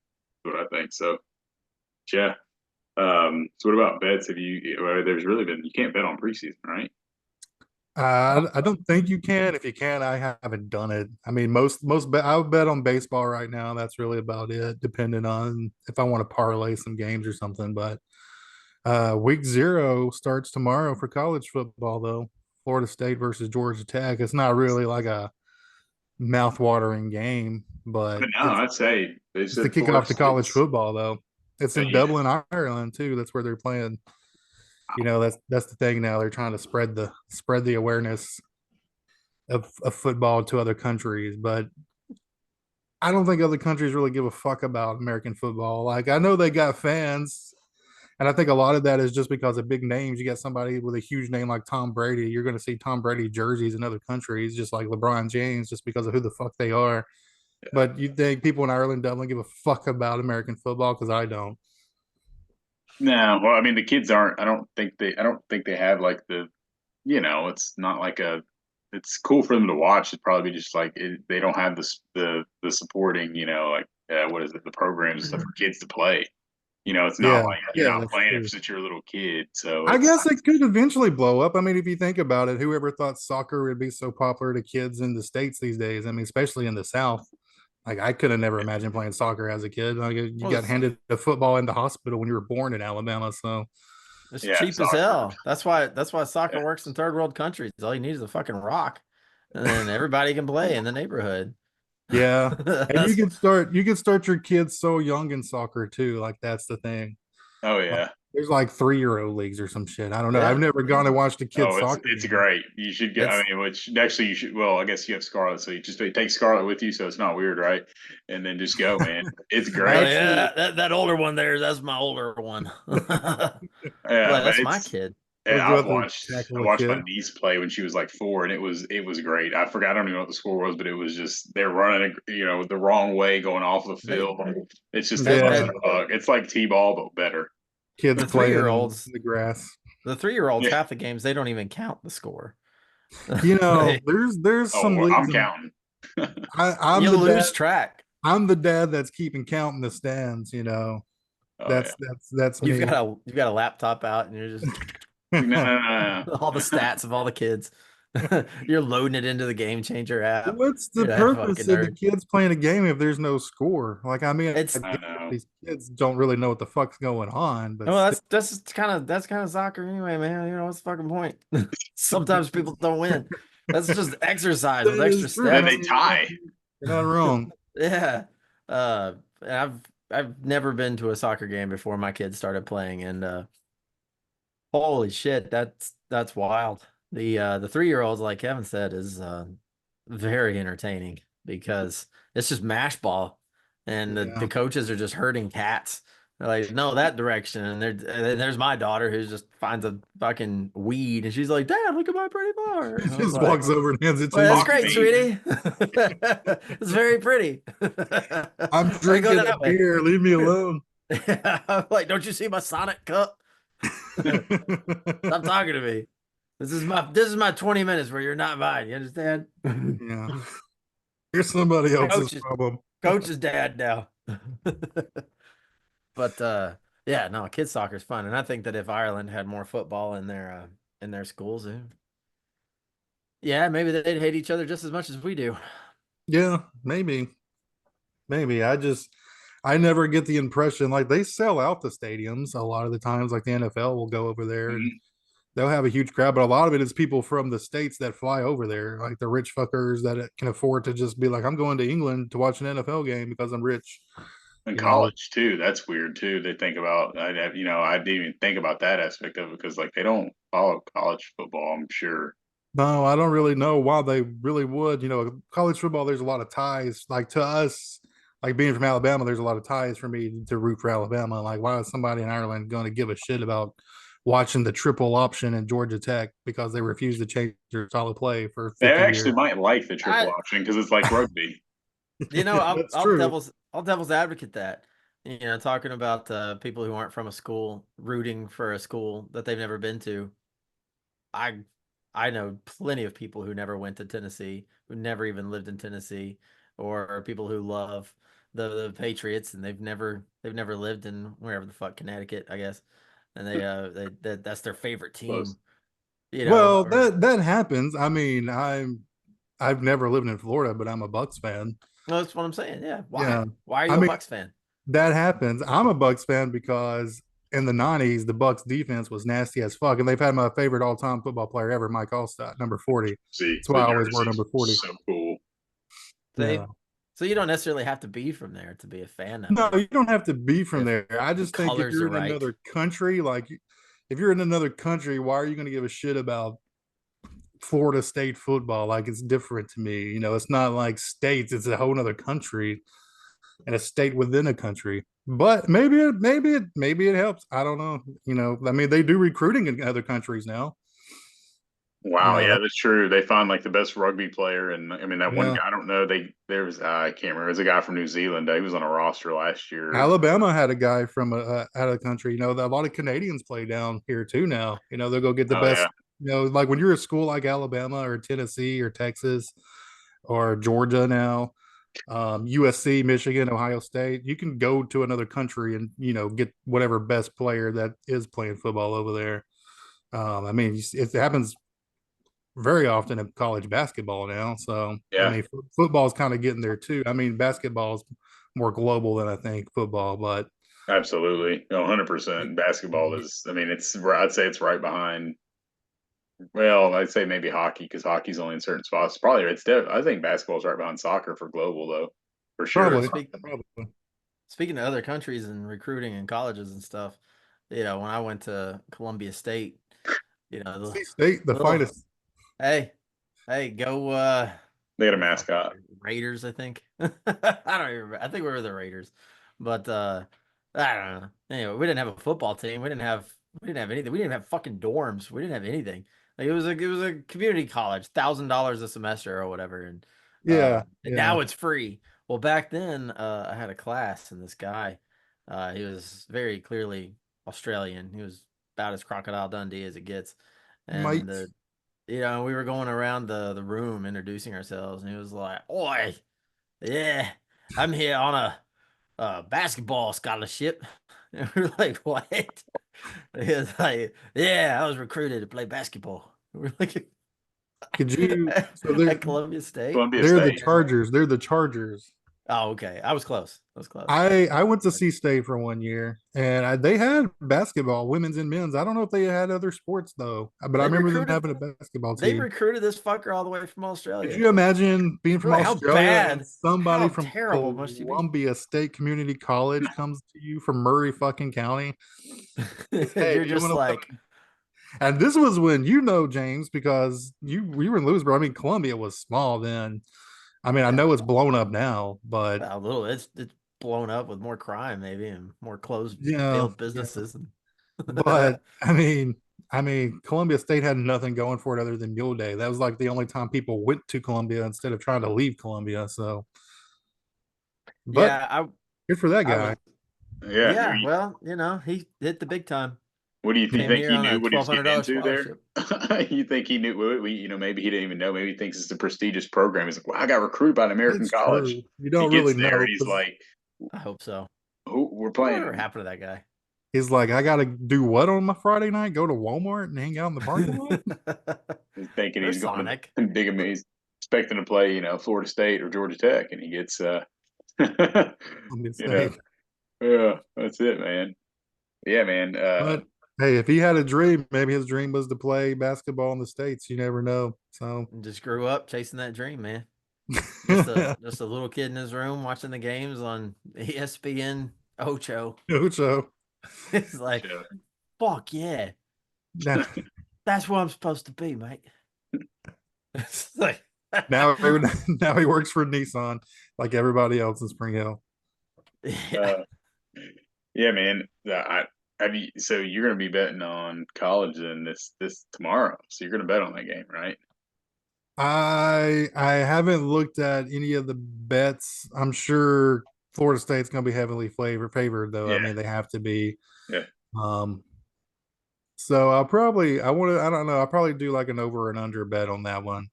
That's what I think. So yeah. So what about bets? There's really been you can't bet on preseason, right? I don't think you can. If you can, I haven't done it. I mean, I would bet on baseball right now. That's really about it, depending on if I want to parlay some games or something. But week 0 starts tomorrow for college football, though. Florida State versus Georgia Tech. It's not really like a mouth-watering game, but But no, I'd say they it's the said Florida kickoff to college State's. football, though. It's in Yeah, Dublin, Ireland, too. That's where they're playing. That's the thing now. They're trying to spread the awareness of football to other countries, but I don't think other countries really give a fuck about American football. Like I know they got fans, and I think a lot of that is just because of big names. You got somebody with a huge name like Tom Brady. You're going to see Tom Brady jerseys in other countries, just like LeBron James, just because of who the fuck they are. yeah. But you think people in Ireland don't give a fuck about American football? Because I don't. No, well, I mean the kids aren't. I don't think they. I don't think they have like the. It's not like a. It's cool for them to watch. It'd probably be just like they don't have the supporting. Like what is it? The programs and stuff for kids to play. It's not Yeah, like you're yeah, not that's playing it true. since you're a little kid. So I it's guess it could eventually blow up. I mean, if you think about it, whoever thought soccer would be so popular to kids in the States these days? I mean, especially in the South. Like I could have never imagined playing soccer as a kid. Like you Well, got handed the football in the hospital when you were born in Alabama. So it's yeah, cheap as soccer. hell. That's why Yeah. soccer works in third world countries. All you need is a fucking rock, and then everybody can play in the neighborhood. yeah, and That's you can start your kids so young in soccer too. Like that's the thing. Oh Like, yeah. there's like 3-year-old leagues or some shit. I don't know. I've yeah. never gone and watched a kid Oh, soccer it's game. great. You should get. I It's mean, which actually you should. Well, I guess you have Scarlet, so you just take Scarlet with you, so it's not weird, right? And then just go, man. It's I oh great. yeah, actually that older one there. That's my older one. Yeah, Like but that's my it's. kid. And go out there and I tackle a watched my kid. niece play when she was like 4, and it was great. I forgot. I don't even know what the score was, but it was just they're running, the wrong way going off the They field. It's just a that bunch Yeah, of It's like t-ball but better. kids the three playing year in olds the grass. the 3-year-olds Yeah. half the games they don't even count the score. You know, They, there's Oh, some well, leagues, I'm and counting. I'm you the dad. lose track. I'm the dad that's keeping count in the stands. Oh yeah. That's You've me. got a laptop out and you're just No, no, no, all the stats of all the kids. You're loading it into the game changer app. What's the You're that fucking purpose of the nerd. kids playing a game if there's no score? Like, I mean, I It's I get know. these kids don't really know what the fuck's going on, but well, still, that's kind of soccer anyway, man. What's the fucking point? Sometimes people don't win. That's just exercise with that extra is true. And I steps. they mean, tie. you're not wrong. Yeah. And I've never been to a soccer game before my kids started playing, and holy shit, that's wild. The 3-year-olds, like Kevin said, is very entertaining because it's just mash ball, and the Yeah. coaches are just herding cats. Like, no, that direction. And there's my daughter who just finds a fucking weed and she's like, Dad, look at my pretty bar. He And I was just like, walks over and hands it to well, that's you. Fuck great, me. sweetie. It's very pretty. I'm I go drinking a that way. beer. Leave me alone. I'm like, don't you see my Sonic cup? Stop talking to me. This is my 20 minutes where you're not mine. You understand? Yeah. Here's somebody else's Coach's problem. coach's dad now. But yeah, no, kids soccer is fun, and I think that if Ireland had more football in their schools, yeah, maybe they'd hate each other just as much as we do. Yeah, maybe. Maybe. I never get the impression like they sell out the stadiums a lot of the times. Like the NFL will go over there and Mhm. they'll have a huge crowd, but a lot of it is people from the states that fly over there, like the rich fuckers that can afford to just be like, I'm going to England to watch an NFL game because I'm rich. And You know, college too. That's weird too. They think about I didn't even think about that aspect of it because like they don't follow college football. I'm sure. no, I don't really know why they really would. You know, college football, there's a lot of ties. Like to us, like being from Alabama, there's a lot of ties for me to root for Alabama. Like, why is somebody in Ireland going to give a shit about watching the triple option in Georgia Tech because they refuse to change their style of play for They 50 actually years? might like the triple I, option because it's like rugby. I'll That's true. I'll devil's advocate that. Talking about people who aren't from a school rooting for a school that they've never been to. I I know plenty of people who never went to Tennessee, who never even lived in Tennessee, or people who love the Patriots and they've never lived in wherever the fuck Connecticut, I guess. And that's their favorite Close. team, Well, or that happens. I mean, I've never lived in Florida, but I'm a Bucks fan. no, that's what I'm saying. Yeah. Yeah. Why? Why are I you a mean, Bucks fan? that happens. I'm a Bucks fan because in the '90s, the Bucks defense was nasty as fuck, and they've had my favorite all-time football player ever, Mike Allstott, number 40. See That's the why I always wear jerseys number 40. so cool. See? Yeah. So you don't necessarily have to be from there to be a fan of No, it. you don't have to be from If there. I the just think if colors you're are in right. another country, like if you're in another country, why are you going to give a shit about Florida State football? Like it's different to me. You know, it's not like states; it's a whole other country and a state within a country. But maybe it helps. I don't know. You know, I mean, they do recruiting in other countries now. You Wow, know, yeah, that's true. They found like the best rugby player, and I mean that one yeah. guy. I don't know. There was I can't remember. There's a guy from New Zealand. He was on a roster last year. Alabama had a guy from out of the country. You know, a lot of Canadians play down here too now. You know, they'll go get the Oh yeah, best. You know, like when you're a school like Alabama or Tennessee or Texas or Georgia now, USC, Michigan, Ohio State, you can go to another country and get whatever best player that is playing football over there. I mean, it happens very often in college basketball now. So, I yeah, mean, football's kind of getting there too. I mean, basketball is more global than I think football, but absolutely, 100%. Basketball is. I mean, it's. I'd say it's right behind. Well, I'd say maybe hockey because hockey's only in certain spots. Probably it's. I think basketball's right behind soccer for global though, for sure. probably, Speak, probably. Speaking of other countries and recruiting and colleges and stuff, when I went to Columbia State, C State, the the little finest. hey, hey, go They got a who the fuck mascot. Raiders, I think. I don't even remember. I think we were the Raiders. But I don't know. Anyway, we didn't have a football team. We didn't have anything. We didn't have fucking dorms. We didn't have anything. Like it was a community college, $1,000 a semester or whatever. Yeah, And yeah. now it's free. Well, back then, I had a class and this guy, he was very clearly Australian. He was about as Crocodile Dundee as it gets. And Mate, we were going around the room introducing ourselves, and he was like, "Oi, yeah, I'm here on a basketball scholarship." And we were like, "What?" He was like, "Yeah, I was recruited to play basketball." We're like, could you? So at Columbia State. Columbia they're the State. Chargers. They're the Chargers. Oh, okay. I was close. I was close. I went to C State for 1 year, and they had basketball, women's and men's. I don't know if they had other sports though, but I They remember them recruited. having a basketball They team. recruited this fucker all the way from Could Australia. you imagine being from Really, Australia and somebody how from terrible must you be? Columbia State Community College comes to you from Murray fucking County? Says, hey, You're do you just want to like, play? And this was when James, because you were in Lewisboro. I mean, Columbia was small then. I mean, I yeah, know it's blown up now, but a little. It's blown up with more crime, maybe, and more closed Yeah, failed businesses. but I mean, Columbia State had nothing going for it other than Mule Day. That was like the only time people went to Columbia instead of trying to leave Columbia. So, but Yeah, good for that I guy. was. Yeah, well, he hit the big time. What do you Came think here he on a knew what he was getting $1,200 into there? scholarship. You think he knew? Maybe he didn't even know. Maybe he thinks it's a prestigious program. He's like, "Well, I got recruited by an American That's college." true. You He don't gets really there and know he's because like, I hope so. "Who we're Whatever playing?" happened to that guy? he's like, I got to do what on my Friday night? Go to Walmart and hang out in the parking lot? He's thinking They're he's going Sonic. to big. He's expecting to play, Florida State or Georgia Tech, and he gets, Columbia you know, State. yeah, that's it, man. Yeah, man. But hey, if he had a dream, maybe his dream was to play basketball in the States. You never know. So, Just grew up chasing that dream, man. Just a little kid in his room watching the games on ESPN Ocho. Ocho. It's like, Sure. fuck yeah, Now, that's where I'm supposed to be, mate. It's like, now, now he works for Nissan like everybody else in Spring Hill. yeah. Uh, yeah, man. So you're going to be betting on college then this tomorrow. So you're going to bet on that game, right? I haven't looked at any of the bets. I'm sure Florida State's going to be heavily favored though. I Yeah, mean, they have to be. yeah. Um, so I don't know. I'll probably do like an over and under bet on that one.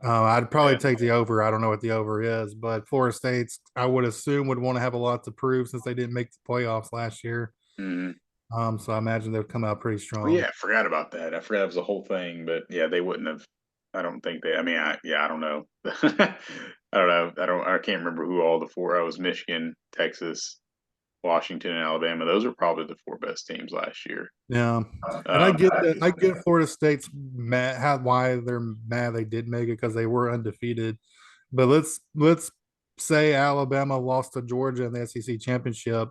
I'd probably Yeah. take the over. I don't know what the over is, but Florida State's, I would assume, would want to have a lot to prove since they didn't make the playoffs last year. Mm-hmm. So I imagine they'll come out pretty Well, strong. yeah, I forgot about that. I forgot it was a whole thing, but yeah, they wouldn't have. I don't think they. I mean, I don't know. I don't know. I can't remember who all the four. I was Michigan, Texas, Washington, and Alabama. Those are probably the four best teams last year. Yeah, and I Um, get that. I get Florida State's mad. Why they're mad they did make it because they were undefeated. But let's say Alabama lost to Georgia in the SEC championship.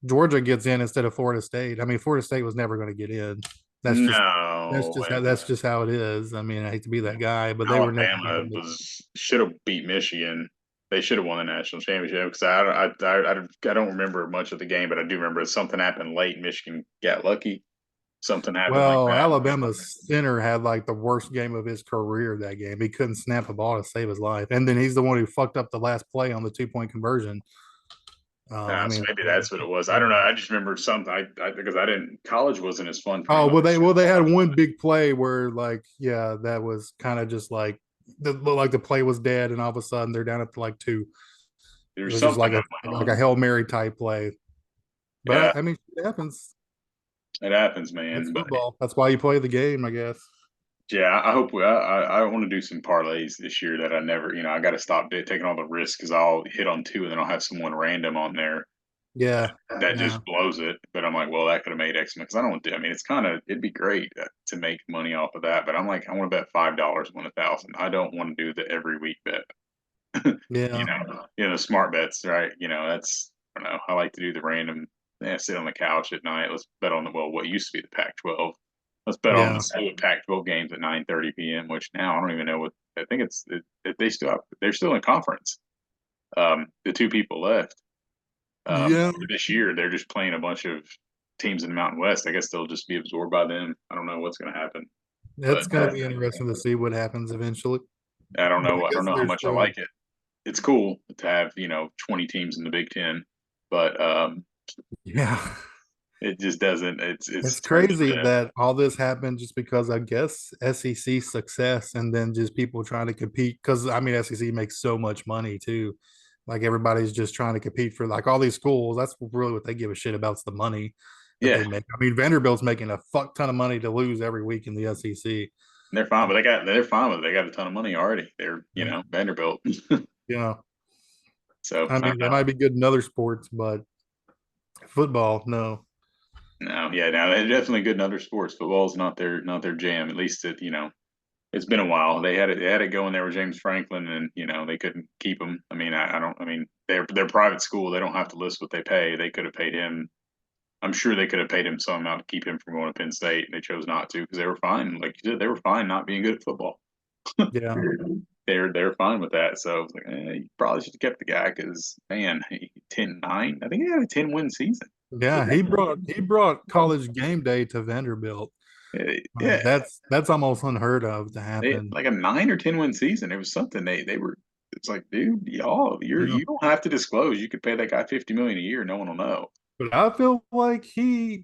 Georgia gets in instead of Florida State. I mean, Florida State was never going to get in. That's just no, that's just how it is. I mean, I hate to be that guy, but they were never going to Alabama make it. should have beat Michigan. They should have won the national championship because I don't remember much of the game, but I do remember something happened late. Michigan got lucky. Something happened like Well, that. Alabama's center had like the worst game of his career that game. He couldn't snap a ball to save his life, and then he's the one who fucked up the last play on the 2 point conversion. I So mean, maybe that's what it was. I don't know. I just remember something. Because I didn't. College wasn't as fun for me. oh they had one big play where like yeah that was kind of just like the play was dead, and all of a sudden they're down at like two. It There's was just something like that went a on. Hail Mary type play. Yeah, But I mean, it happens. it happens, That's man. But football. That's why you play the game, I guess. yeah, I hope I want to do some parlays this year that I never. I got to stop taking all the risks because I'll hit on two and then I'll have someone random on there Yeah, that yeah, just blows it. But I'm like, well, that could have made X because I don't. I mean, it'd be great to make money off of that. But I'm like, I want to bet $5 win 1,000. I don't want to do the every week bet. yeah, Smart bets, right? That's I don't know. I like to do the random. Yeah, sit on the couch at night. Let's bet on what used to be the Pac-12. Let's bet on the yeah, slew of Pac-12 games at 9:30 p.m. Which now I don't even know what. I think they're still in conference. The two people left yeah. this year, they're just playing a bunch of teams in the Mountain West. I guess they'll just be absorbed by them. I don't know what's going to happen, but It's going to be interesting to see what happens eventually. I don't But know. I I don't guess know how there's much I still like it. It's cool to have 20 teams in the Big Ten, but yeah. it just doesn't. It's It's turned crazy into that all this happened just because I guess SEC success and then just people trying to compete because I mean SEC makes so much money too. Like everybody's just trying to compete for like all these schools. That's really what they give a shit about is the money that yeah. they make. I mean Vanderbilt's making a fuck ton of money to lose every week in the SEC. They're fine, but they're fine with it. They got a ton of money already. They're Vanderbilt. Yeah. So I I mean don't they know. might be good in other sports, but football, no. No, yeah, no, they're definitely good in other sports. Football's not their jam. At least it's been a while. They had it going there with James Franklin, and they couldn't keep him. I mean, I don't. I mean, they're private school. They don't have to list what they pay. They could have paid him. I'm sure they could have paid him some amount to keep him from going to Penn State. And they chose not to because they were fine. Like you said, they were fine not being good at football. Yeah. they're fine with that. So I was like, you probably should have kept the guy because man, 10-9. I think he had a 10-win season. Yeah, he brought college game day to Vanderbilt. Yeah, That's almost unheard of to they had happen. like a 9 or 10 win season. It was something they were. It's like, dude, y'all, Yeah. you don't have to disclose. You could pay that guy $50 million a year. No one will know. But I feel like he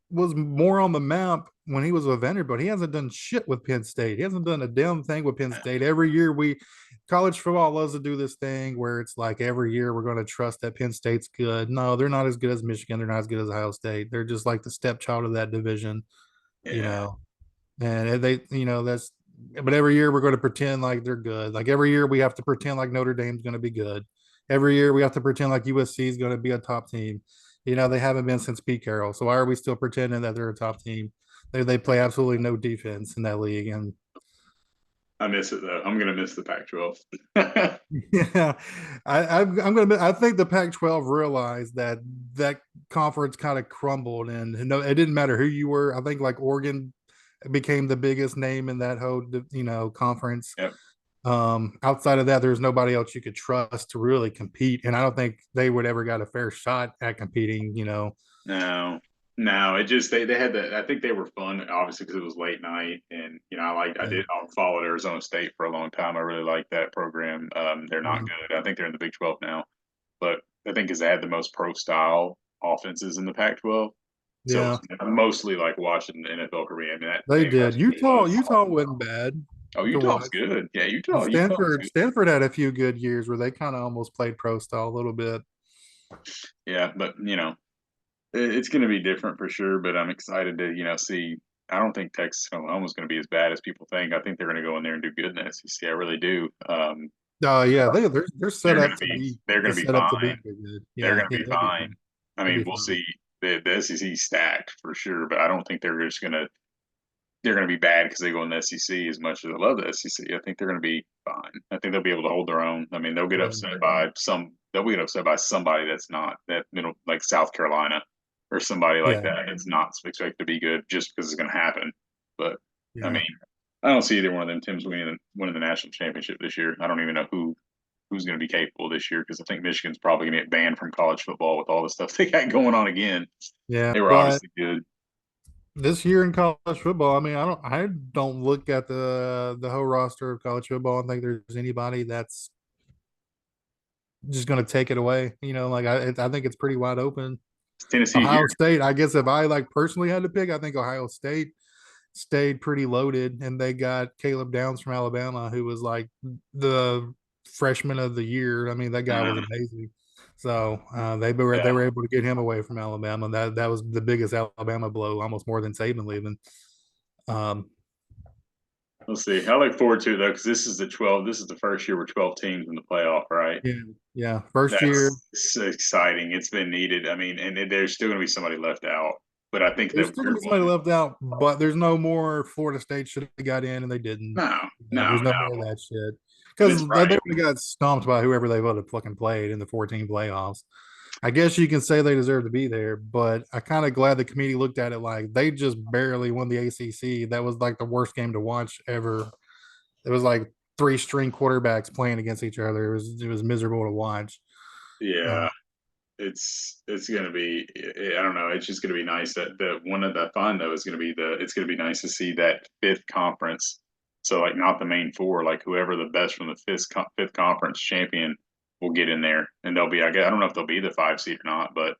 was more on the map when he was with Vanderbilt. He hasn't done shit with Penn State. He hasn't done a damn thing with Penn State. Every year college football loves to do this thing where it's like every year we're going to trust that Penn State's good. No, they're not as good as Michigan. They're not as good as Ohio State. They're just like the stepchild of that division, you Yeah, know. And that's. But every year we're going to pretend like they're good. Like every year we have to pretend like Notre Dame's going to be good. Every year we have to pretend like USC is going to be a top team. They haven't been since Pete Carroll. So why are we still pretending that they're a top team? They play absolutely no defense in that league, and I miss it though. I'm gonna miss the Pac-12. yeah, I think the Pac-12 realized that conference kind of crumbled, and no, it didn't matter who you were. I think like Oregon became the biggest name in that whole conference. Yep. Outside of that, there's nobody else you could trust to really compete, and I don't think they would ever got a fair shot at competing. No, no, it just they had that. I think they were fun, obviously, because it was late night, and I followed Arizona State for a long time. I really liked that program. They're not good. I think they're in the Big 12 now, but I think because they had the most pro style offenses in the Pac-12, so Yeah, it's mostly like watching the NFL career. I mean, that they maybe did. that's what it was. Utah wasn't bad Oh, to Utah's watch. good. Yeah, And Utah's good. Stanford had a few good years where they kind of almost played pro style a little bit. Yeah, but it's going to be different for sure, but I'm excited to, see. I don't think Texas Oklahoma is going to be as bad as people think. I think they're going to go in there and do good in the SEC. I really do. Oh yeah, they're set They're going up to to be be they're going to be fine. good. They're Yeah, going to yeah, be they'll be fine. fine. I They'll mean, be we'll fine. see. The SEC stacked for sure, but I don't think they're going to be bad because they go in the SEC as much as I love the SEC. I think they're going to be fine. I think they'll be able to hold their own. I mean, they'll get upset by they'll get upset by somebody that's not that middle, like South Carolina or somebody like Yeah, that. It's not expected to be good just because it's going to happen. But I yeah. mean, I don't see either one of them teams winning the national championship this year. I don't even know who's going to be capable this year because I think Michigan's probably going to get banned from college football with all the stuff they got going on again. Yeah, They were but obviously good. this year in college football, I mean, I don't look at the whole roster of college football and think there's anybody that's just going to take it away. Like I think it's pretty wide open. Tennessee's Ohio year. State, I guess if I like personally had to pick, I think Ohio State stayed pretty loaded, and they got Caleb Downs from Alabama, who was like the freshman of the year. I mean, that guy was amazing. So they were able to get him away from Alabama. That was the biggest Alabama blow, almost more than Saban leaving. Um, We'll see. I look forward to it though, because this is the 12. This is the first year with 12 teams in the playoff, right? yeah, yeah, first year. That's so exciting. It's been needed. I mean, and there's still going to be somebody left out, but I think There's the still gonna weird be somebody one. left out, but there's no more Florida State should have got in and they didn't. No, There's no, no no. more of that shit And because it's they right. would have got stomped by whoever they would have fucking played in the 14 playoffs. I guess you can say they deserve to be there, but I kind of glad the committee looked at it like they just barely won the ACC. That was like the worst game to watch ever. It was like three string quarterbacks playing against each other. It was miserable to watch. Uh, Yeah, it's going to be. I don't know. It's just going to be nice that the one of the fun though is going to be it's going to be nice to see that fifth conference. So like not the main four, like whoever the best from the fifth conference champion will get in there, and they'll be. I guess I don't know if they'll be the 5 seed or not, but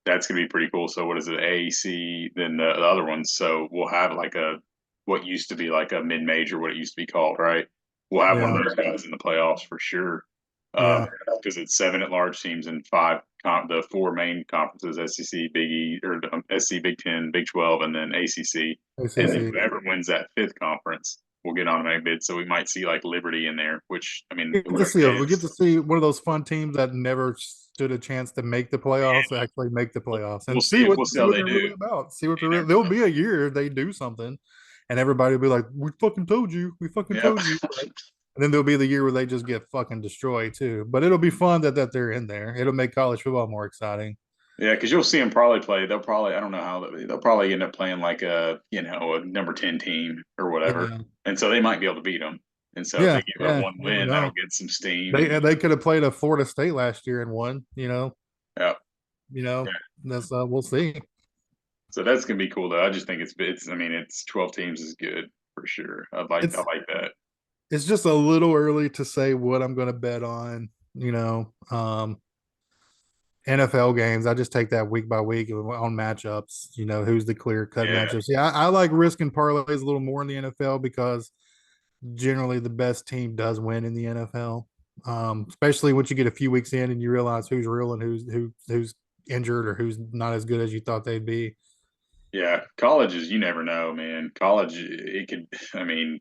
that's gonna be pretty cool. So what is it? AAC, then the other ones. So we'll have like what used to be like a mid major, what it used to be called, right? We'll have one yeah, of those guys in the playoffs for sure. yeah, Because it's 7 at-large teams and the four main conferences: SEC, Big E, or SC, Big 10, Big 12, and then ACC. And then ACC. whoever wins that fifth conference will get automatic bid. So we might see like Liberty in there, which I mean, whoever it We get to is, see one of those fun teams that never stood a chance to make the playoffs actually make the playoffs we'll and see it. We'll see see how what they they're do. really about. See what You they're really. never There'll know. be a year they do something, and everybody will be like, "We fucking told you. We fucking Yep. told you." Right? And then there'll be the year where they just get fucking destroyed too. But it'll be fun that they're in there. It'll make college football more exciting. Yeah, because you'll see them probably play. They'll probably, I don't know how they'll probably end up playing like a number 10 team or whatever, Yeah, and so they might be able to beat them. And so if Yeah, they give up yeah, one never win, that'll know. get some steam. They could have played a Florida State last year and won. Yeah, You know, yeah. that's we'll see. So that's gonna be cool though. I just think it's. I mean, it's 12 teams is good for sure. I It's like that. it's just a little early to say what I'm going to bet on. NFL games. I just take that week by week on matchups. Who's the clear cut Yeah, matchups. Yeah, I like risking parlays a little more in the NFL because generally the best team does win in the NFL. Especially once you get a few weeks in and you realize who's real and who's injured or who's not as good as you thought they'd be. yeah. Colleges, you never know, man. College, it could. I mean,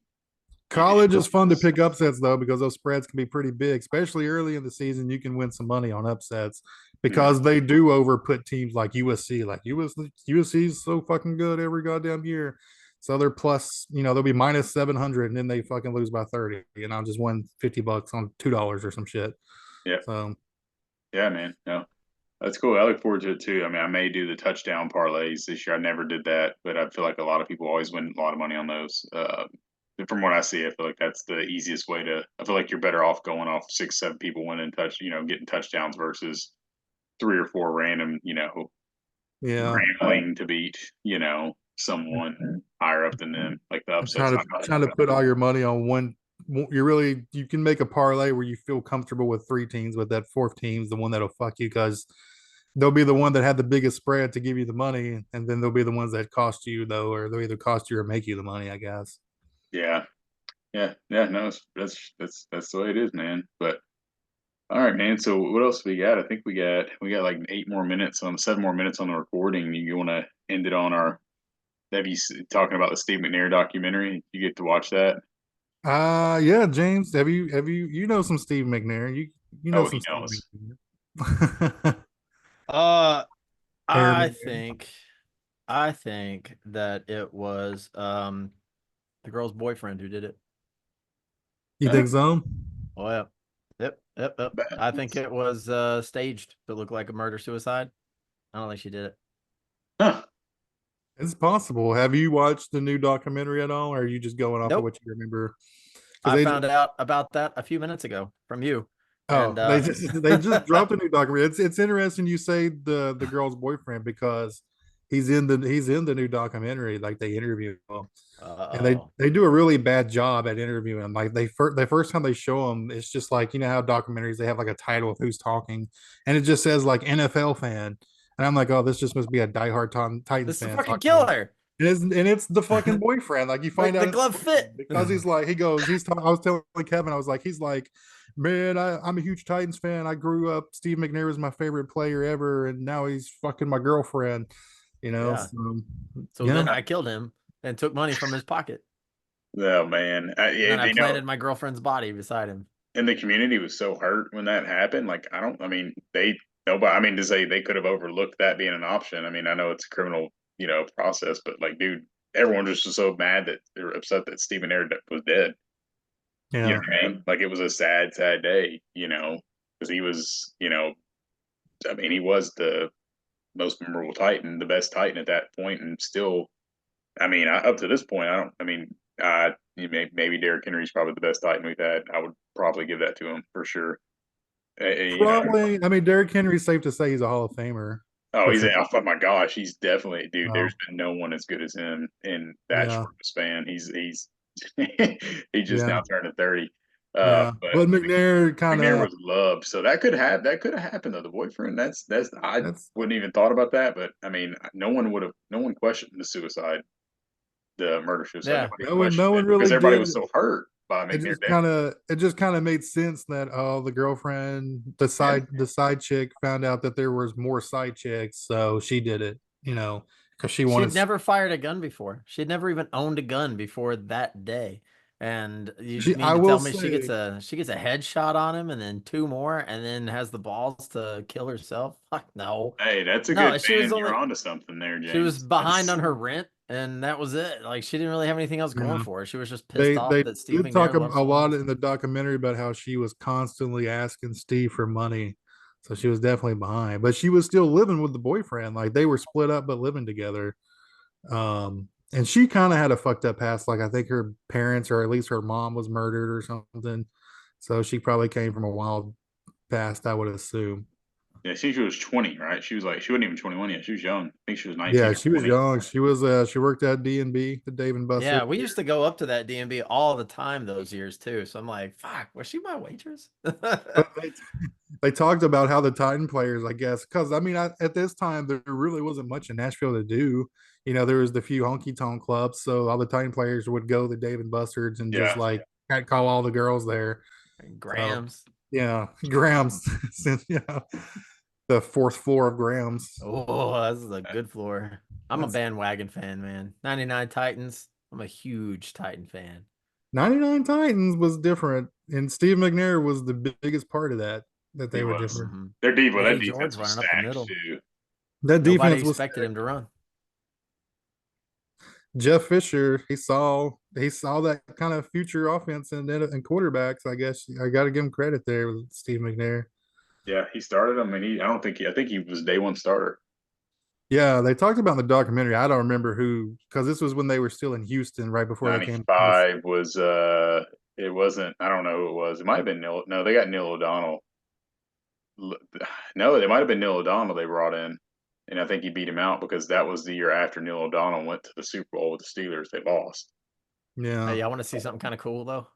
College is fun to pick upsets though because those spreads can be pretty big, especially early in the season. You can win some money on upsets mm, because they do overput teams like USC. Like USC is so fucking good every goddamn year. So they're plus, they'll be minus 700 and then they fucking lose by 30. And I'll just win $50 on $2 or some shit. yeah, So yeah, man. No, that's cool. I look forward to it too. I mean, I may do the touchdown parlays this year. I never did that, but I feel like a lot of people always win a lot of money on those. From what I see, I feel like that's the easiest way to. I feel like you're better off going off 6, 7 people winning getting touchdowns versus 3 or 4 random, yeah, rambling to beat, someone higher up than them. Like the I'm upsets. trying to put all your money on one. You can make a parlay where you feel comfortable with three teams, but that fourth team's the one that'll fuck you because they'll be the one that had the biggest spread to give you the money, and then they'll be the ones that cost you though, or they'll either cost you or make you the money, I guess. Yeah, yeah, yeah. No, that's the way it is, man. But all right, man. So what else we got? I think we got like 8 more minutes 7 more minutes on the recording. You want to end it on our talking about the Steve McNair documentary? You get to watch that. Yeah, James, have you know some Steve McNair? You know Oh, he some Steve knows. McNair. Uh, Air I McNair. think, I think that it was the girl's boyfriend who did it. You Huh? think so? Oh yeah, yep. I think it was staged to look like a murder suicide. I don't think she did it. Huh. It's possible. Have you watched the new documentary at all, or are you just going off of Nope. what you remember? Because I they found out about that a few minutes ago from you, and Oh, they just dropped a new documentary. It's interesting you say the girl's boyfriend because he's in the new documentary. Like they interview him, and they oh they do a really bad job at interviewing him. Like the first time they show him, it's just like how documentaries they have like a title of who's talking, and it just says like NFL fan, and I'm like, oh, this just must be a diehard Titans it's the fan fucking talking to him. killer. And it's the fucking boyfriend. Like you find Like out the it's the glove boyfriend fit. because I was telling Kevin, I was like, he's like, man, I'm a huge Titans fan. I grew up. Steve McNair was my favorite player ever, and now he's fucking my girlfriend. Yeah. So, So yeah, then I killed him and took money from his pocket. Oh man, And then I planted my girlfriend's body beside him. and the community was so hurt when that happened. Like I don't. I mean, nobody. I mean, to say they could have overlooked that being an option. I mean, I know it's a criminal, process, but like, dude, everyone just was so mad that they're upset that Stephen Air was dead. You know yeah. what I mean? Like it was a sad, sad day. Because he was, I mean, he was the most memorable Titan, the best Titan at that point, and still, I mean, up to this point, I don't. I mean, maybe Derrick Henry's probably the best Titan we've had. I would probably give that to him for sure. You know, Probably. I mean, Derrick Henry's safe to say he's a Hall of Famer oh, for sure. oh my gosh, he's definitely dude. Oh, There's been no one as good as him in that yeah, short of a span. He's he just yeah, now turned 30. yeah. But But McNair kind McNair of was loved, so that could have happened though. The boyfriend, that's I that's wouldn't even thought about that, but I mean, no one questioned the murder suicide. Yeah. Nobody no questioned one it because really everybody did. was so hurt by it McNair just death. kind of it just kind of made sense that the girlfriend, Yeah, the side chick found out that there was more side chicks, so she did it, because she wanted. She'd never fired a gun before. She'd never even owned a gun before that day. And you She, mean I to will tell me she gets say, a headshot on him and then two more and then has the balls to kill herself? Fuck no. hey, that's a No, good she was man. You're only onto something there, she was James. behind That's on her rent and that was it. Like she didn't really have anything else going yeah, for her. She was just pissed they off that Steve did talk McNair a loved someone lot else. in the documentary about how she was constantly asking Steve for money, so she was definitely behind, but she was still living with the boyfriend. Like they were split up but living together. And she kind of had a fucked up past. Like I think her parents, or at least her mom, was murdered or something. So she probably came from a wild past, I would assume. Yeah, she was 20, right? She wasn't even 21 yet. She was young. I think she was 19 Yeah, or she was 20. young. She worked at D&B, the Dave and Buster. Yeah, we used to go up to that DMB all the time those years too. So I'm like, fuck, was she my waitress? But they talked about how the Titan players, I guess, because I mean, at this time there really wasn't much in Nashville to do. You know, there was the few honky tonk clubs, so all the Titan players would go to Dave and Buster's and just Yeah. like call all the girls there. So Grams. yeah, Grams, since the fourth floor of Grams. Oh, this is a good floor. I'm a bandwagon fan, man. 99 Titans. I'm a huge Titan fan. 99 Titans was different, and Steve McNair was the biggest part of that they He were was. different. Mm-hmm. That Eddie George defense was running up the stacked middle. too. That Nobody defense was expected him to run. Jeff Fisher. He saw that kind of future offense and quarterbacks. I guess I got to give him credit there with Steve McNair. Yeah, he started him, and I think he was day one starter. Yeah, they talked about in the documentary. I don't remember who, because this was when they were still in Houston, right before they came. 95 was it wasn't, I don't know who it was. It might have been Neil. No, they got Neil O'Donnell. No, it might have been Neil O'Donnell they brought in. And I think he beat him out because that was the year after Neil O'Donnell went to the Super Bowl with the Steelers. They lost. Yeah, Hey, I want to see something kind of cool though.